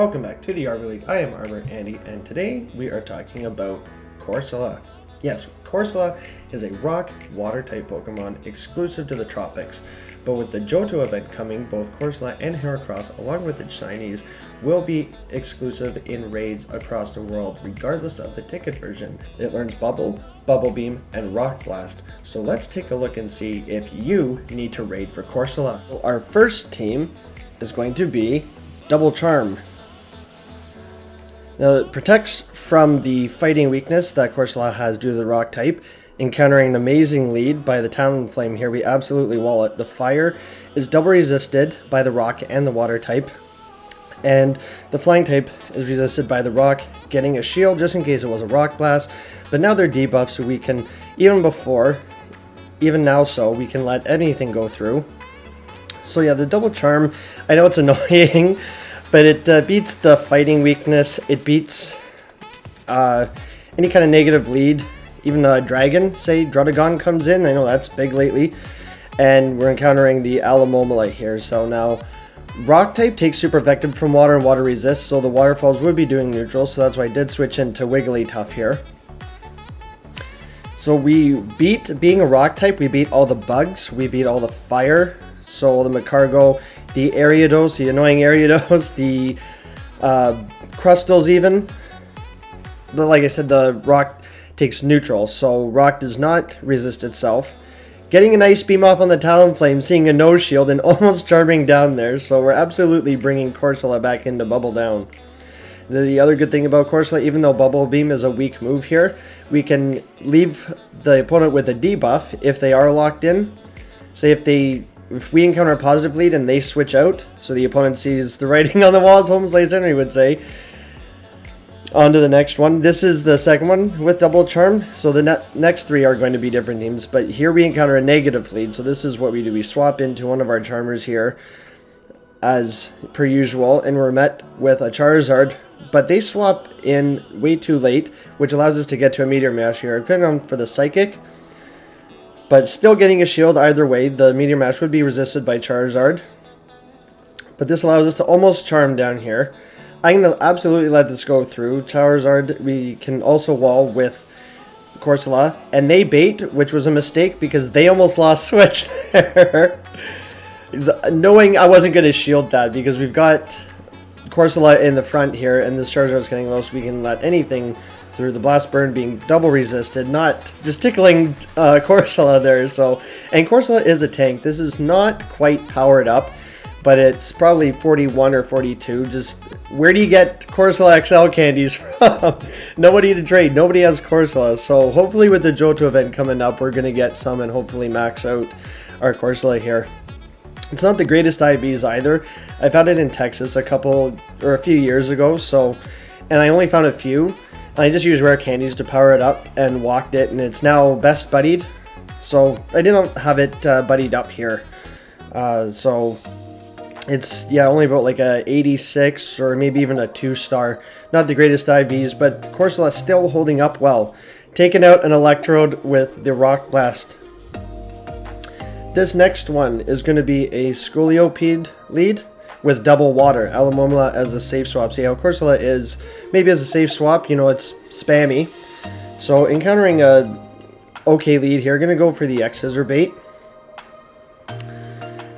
welcome back to the Arbor League. I am ArborAndy, and today we are talking about Corsola. Yes, Corsola is a rock, water type Pokemon exclusive to the tropics, but with the Johto event coming, both Corsola and Heracross, along with its shinies, will be exclusive in raids across the world, regardless of the ticket version. It learns Bubble, Bubble Beam, and Rock Blast, so let's take a look and see if you need to raid for Corsola. Our first team is going to be Double Charm. Now, it protects from the fighting weakness that Corsola has due to the rock type. Encountering an amazing lead by the Talonflame here, we absolutely wall it. The fire is double resisted by the rock and the water type, and the flying type is resisted by the rock, getting a shield just in case it was a rock blast. But now they're debuffed, so we can, even now, we can let anything go through. So yeah, the Double Charm, I know it's annoying, but it beats the fighting weakness. It beats any kind of negative lead. Even a dragon, say Druddigon comes in. I know that's big lately. And we're encountering the Alomomola here. So now, rock type takes super effective from water and water resists, so the waterfalls would be doing neutral. So that's why I did switch into Wigglytuff here. So we beat, being a rock type, we beat all the bugs. We beat all the fire. So the Macargo, the Ariados, the annoying Ariados, the Crustals even. But like I said, the rock takes neutral, so rock does not resist itself. Getting an Ice Beam off on the Talonflame, seeing a no shield, and almost charming down there, so we're absolutely bringing Corsola back into Bubble Down. The other good thing about Corsola, even though Bubble Beam is a weak move here, we can leave the opponent with a debuff if they are locked in. Say if we encounter a positive lead and they switch out, so the opponent sees the writing on the wall, as Holmes Lace Henry would say. On to the next one. This is the second one with Double Charm, so the next three are going to be different teams, but here we encounter a negative lead, so this is what we do. We swap into one of our Charmers here, as per usual, and we're met with a Charizard, but they swap in way too late, which allows us to get to a Meteor Mash here. Depending on for the Psychic, but still getting a shield either way. The Meteor Mash would be resisted by Charizard, but this allows us to almost Charm down here. I'm going to absolutely let this go through. Charizard, we can also wall with Corsola, and they bait, which was a mistake because they almost lost switch there. Knowing I wasn't going to shield that because we've got Corsola in the front here, and this Charizard's getting low, so we can let anything through. The Blast Burn being double resisted, not just tickling Corsola there. So, and Corsola is a tank. This is not quite powered up, but it's probably 41 or 42. Just where do you get Corsola XL candies from? Nobody to trade. Nobody has Corsola. So hopefully with the Johto event coming up, we're going to get some and hopefully max out our Corsola here. It's not the greatest IVs either. I found it in Texas a few years ago. So, and I only found a few. And I just used rare candies to power it up and walked it. And it's now best buddied. So I didn't have it buddied up here. So it's, yeah, only about like a 86 or maybe even a 2-star. Not the greatest IVs, but Corsola still holding up well. Taking out an Electrode with the Rock Blast. This next one is going to be a Scoilopede lead with double water. Alomomola as a safe swap. See how Corsola is maybe as a safe swap, you know, it's spammy. So encountering a okay lead here, going to go for the X-Scissor bait.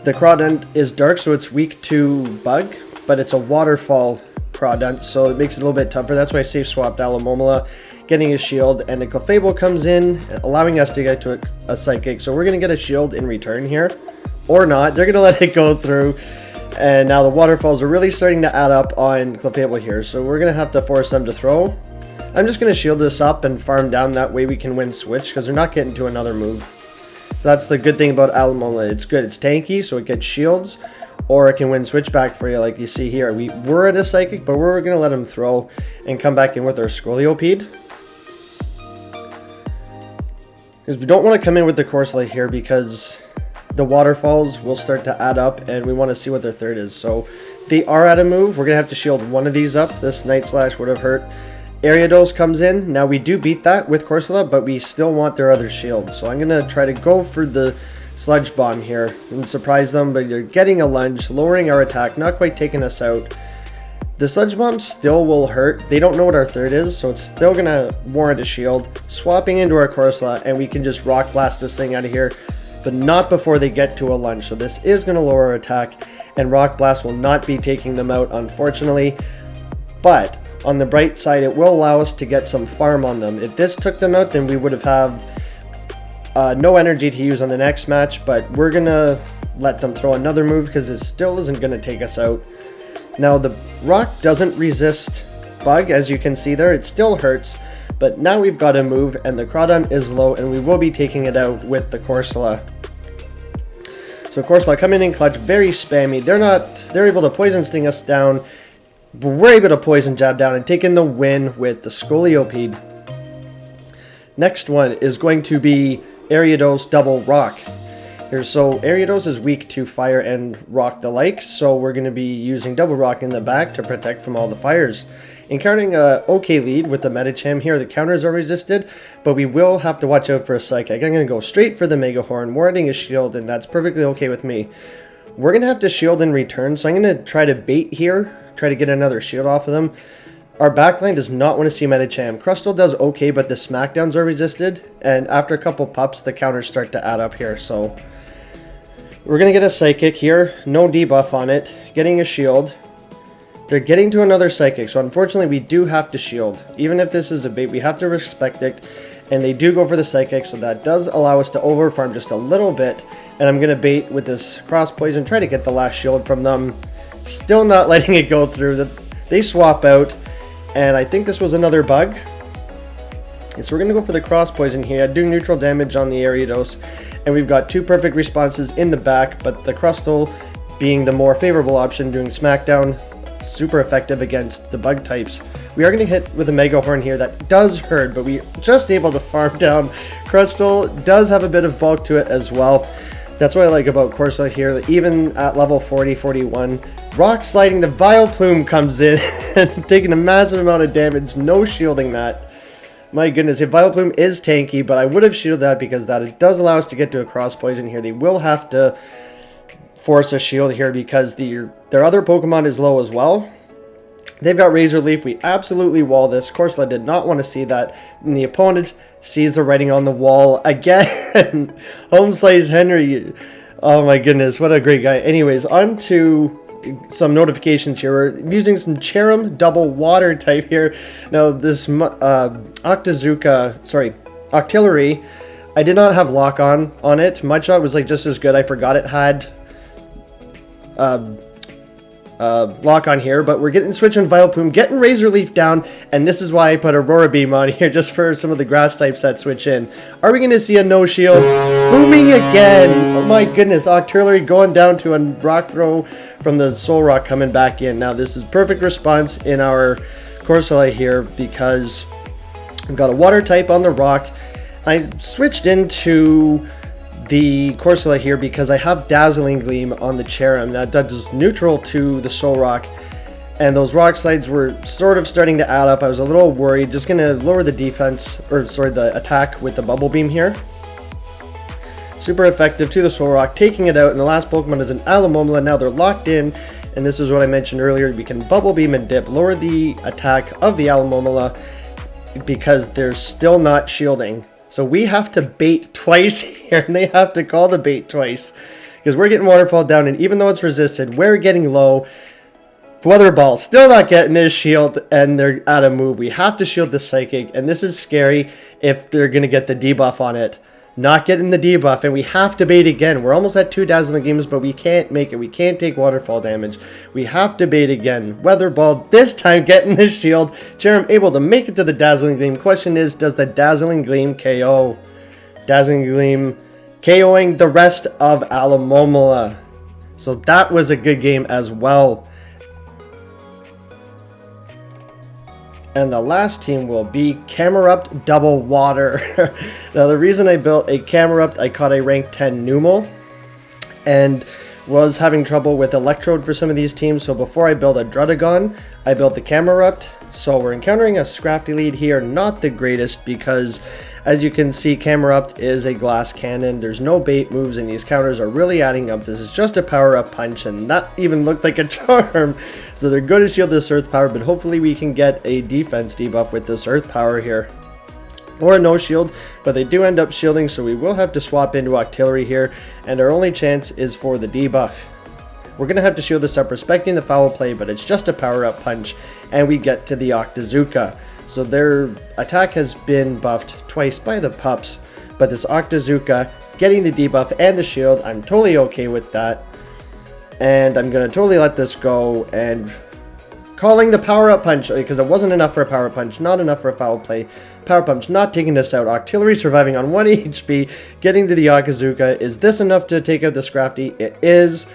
The Crawdunt is dark, so it's weak to bug, but it's a waterfall Crawdunt, so it makes it a little bit tougher. That's why I safe swapped Alomomola, getting a shield, and the Clefable comes in, allowing us to get to a Psychic. So we're going to get a shield in return here, or not. They're going to let it go through, and now the waterfalls are really starting to add up on Clefable here, so we're going to have to force them to throw. I'm just going to shield this up and farm down, that way we can win switch, because they're not getting to another move. So that's the good thing about Alomomola. It's good. It's tanky, so it gets shields, or it can win switchback for you, like you see here. We were at a Psychic, but we're going to let him throw and come back in with our Scoilopede. Because we don't want to come in with the Corsola here because the waterfalls will start to add up, and we want to see what their third is. So they are at a move. We're going to have to shield one of these up. This Night Slash would have hurt. Ariados comes in. Now we do beat that with Corsola, but we still want their other shield. So I'm going to try to go for the Sludge Bomb here and surprise them, but you're getting a lunge, lowering our attack, not quite taking us out. The Sludge Bomb still will hurt. They don't know what our third is, so it's still going to warrant a shield. Swapping into our Corsola, and we can just Rock Blast this thing out of here, but not before they get to a lunge. So this is going to lower our attack, and Rock Blast will not be taking them out, unfortunately. But on the bright side, it will allow us to get some farm on them. If this took them out, then we would have no energy to use on the next match, but we're going to let them throw another move because it still isn't going to take us out. Now, the rock doesn't resist bug, as you can see there. It still hurts, but now we've got a move, and the Crawdunt is low, and we will be taking it out with the Corsola. So Corsola coming in clutch, very spammy. They're able to poison sting us down, but we're able to poison jab down and taking the win with the Scoilopede. Next one is going to be Ariados double rock. So Ariados is weak to fire and rock the like, so we're going to be using double rock in the back to protect from all the fires. Encountering a okay lead with the Medicham here, the counters are resisted, but we will have to watch out for a Psychic. I'm going to go straight for the Mega Horn, warranting a shield, and that's perfectly okay with me. We're going to have to shield in return, so I'm going to try to bait here, try to get another shield off of them. Our backline does not want to see Medicham. Crustle does okay, but the Smackdowns are resisted, and after a couple pups, the counters start to add up here, so we're going to get a Psychic here, no debuff on it, getting a shield. They're getting to another Psychic, so unfortunately we do have to shield. Even if this is a bait, we have to respect it, and they do go for the Psychic, so that does allow us to overfarm just a little bit, and I'm going to bait with this Cross Poison, try to get the last shield from them. Still not letting it go through. They swap out, and I think this was another bug. So we're going to go for the Cross Poison here, doing neutral damage on the Ariados, and we've got two perfect responses in the back, but the Crustle being the more favorable option, doing Smackdown, super effective against the bug types. We are going to hit with a Mega Horn here that does hurt, but we just able to farm down. Crustle does have a bit of bulk to it as well. That's what I like about Corsola here, even at level 40, 41. Rock sliding, the Vileplume comes in and taking a massive amount of damage, no shielding that. My goodness, if Vileplume is tanky, but I would have shielded that because that it does allow us to get to a Cross Poison here. They will have to force a shield here because their other Pokemon is low as well. They've got Razor Leaf. We absolutely wall this. Corsola did not want to see that. And the opponent sees the writing on the wall again. Home Slice Henry. Oh my goodness, what a great guy. Anyways, on to some notifications here. We're using some Cherrim double water type here. Now this Octillery, I did not have lock on it. Mudshot was like just as good. I forgot it had lock on here, but we're getting switching Vileplume, getting Razor Leaf down, and this is why I put Aurora Beam on here, just for some of the grass types that switch in. Are we going to see a no shield? Booming again! Oh my goodness, Octillery going down to a rock throw from the Solrock coming back in. Now this is perfect response in our Corsola here because we've got a water type on the rock. I switched into the Corsola here because I have Dazzling Gleam on the Cherrim. That does neutral to the Solrock, and those rock slides were sort of starting to add up. I was a little worried. Just gonna lower the defense, or sorry, the attack with the Bubble Beam here. Super effective to the Solrock, taking it out, and the last Pokemon is an Alomomola. Now they're locked in, and this is what I mentioned earlier. We can Bubble Beam and Dip, lower the attack of the Alomomola because they're still not shielding. So we have to bait twice here, and they have to call the bait twice because we're getting Waterfall down, and even though it's resisted, we're getting low. Weather Ball still not getting his shield, and they're out of move. We have to shield the Psychic, and this is scary if they're going to get the debuff on it. Not getting the debuff, and we have to bait again. We're almost at 2 Dazzling Gleams, but we can't make it. We can't take Waterfall damage. We have to bait again. Weather Ball, this time getting the shield. Cherrim able to make it to the Dazzling Gleam. Question is, does the Dazzling Gleam KO? Dazzling Gleam KOing the rest of Alomomola. So that was a good game as well. And the last team will be Camerupt Double Water. Now the reason I built a Camerupt, I caught a rank 10 Numel and was having trouble with Electrode for some of these teams. So before I built a Drudagon, I built the Camerupt, So we're encountering a Scrafty Lead here, not the greatest because as you can see, Camerupt is a glass cannon. There's no bait moves and these counters are really adding up. This is just a power up punch and not even looked like a charm. So they're going to shield this earth power, but hopefully we can get a defense debuff with this earth power here. Or a no shield, but they do end up shielding, so we will have to swap into Octillery here, and our only chance is for the debuff. We're going to have to shield this up, respecting the foul play, but it's just a power-up punch, and we get to the Octazooka. So their attack has been buffed twice by the pups, but this Octazooka getting the debuff and the shield, I'm totally okay with that. And I'm going to totally let this go, and calling the power-up punch, because it wasn't enough for a power punch, not enough for a foul play. Power punch not taking this out. Octillery surviving on 1 HP, getting to the Octazooka. Is this enough to take out the Scrafty? It is.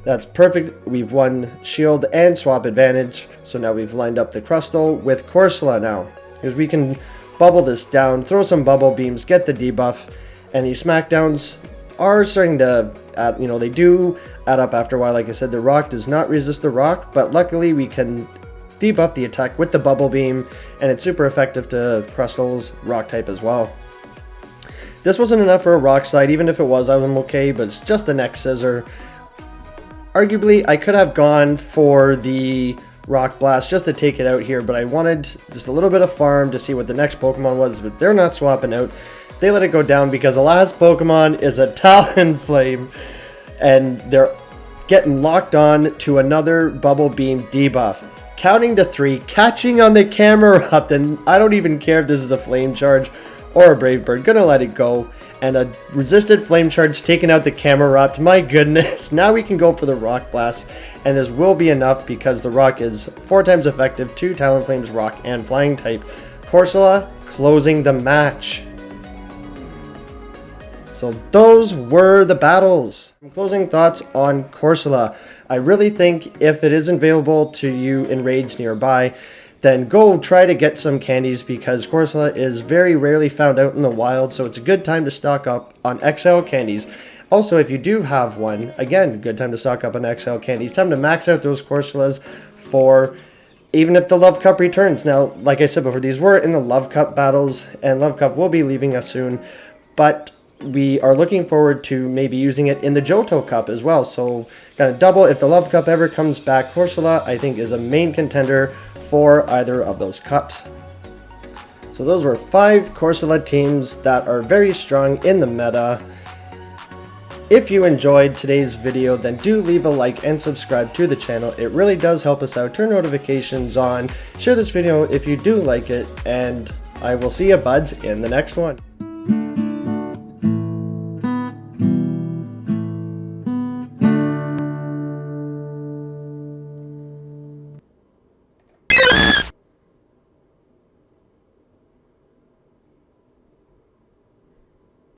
That's perfect. We've won shield and swap advantage. So now we've lined up the Crustle with Corsola now. Because we can bubble this down, throw some bubble beams, get the debuff. And these smackdowns are starting to add, they do add up after a while. Like I said, the rock does not resist the rock, but luckily we can debuff the attack with the bubble beam, and it's super effective to Crustle's rock type as well. This wasn't enough for a rock slide. Even if it was, I'm okay, but it's just a neck scissor. Arguably, I could have gone for the Rock Blast just to take it out here, but I wanted just a little bit of farm to see what the next Pokemon was, but they're not swapping out. They let it go down because the last Pokemon is a Talonflame, and they're getting locked on to another Bubble Beam debuff. Counting to 3, catching on the Camerupt, and I don't even care if this is a Flame Charge or a Brave Bird, gonna let it go. And a resisted Flame Charge taking out the Camerupt. My goodness, now we can go for the Rock Blast, and this will be enough because the Rock is 4 times effective to Talonflame's Rock and Flying type. Corsola closing the match. So those were the battles. Closing thoughts on Corsola. I really think if it is available to you in raids nearby, then go try to get some candies because Corsola is very rarely found out in the wild, so it's a good time to stock up on XL candies. Also, if you do have one, again, good time to stock up on XL candies. Time to max out those Corsolas for even if the Love Cup returns. Now, like I said before, these were in the Love Cup battles, and Love Cup will be leaving us soon, but we are looking forward to maybe using it in the Johto Cup as well. So, kind of double, if the Love Cup ever comes back, Corsola, I think, is a main contender for either of those cups. So those were 5 Corsola teams that are very strong in the meta. If you enjoyed today's video, then do leave a like and subscribe to the channel. It really does help us out. Turn notifications on. Share this video if you do like it, and I will see you buds in the next one.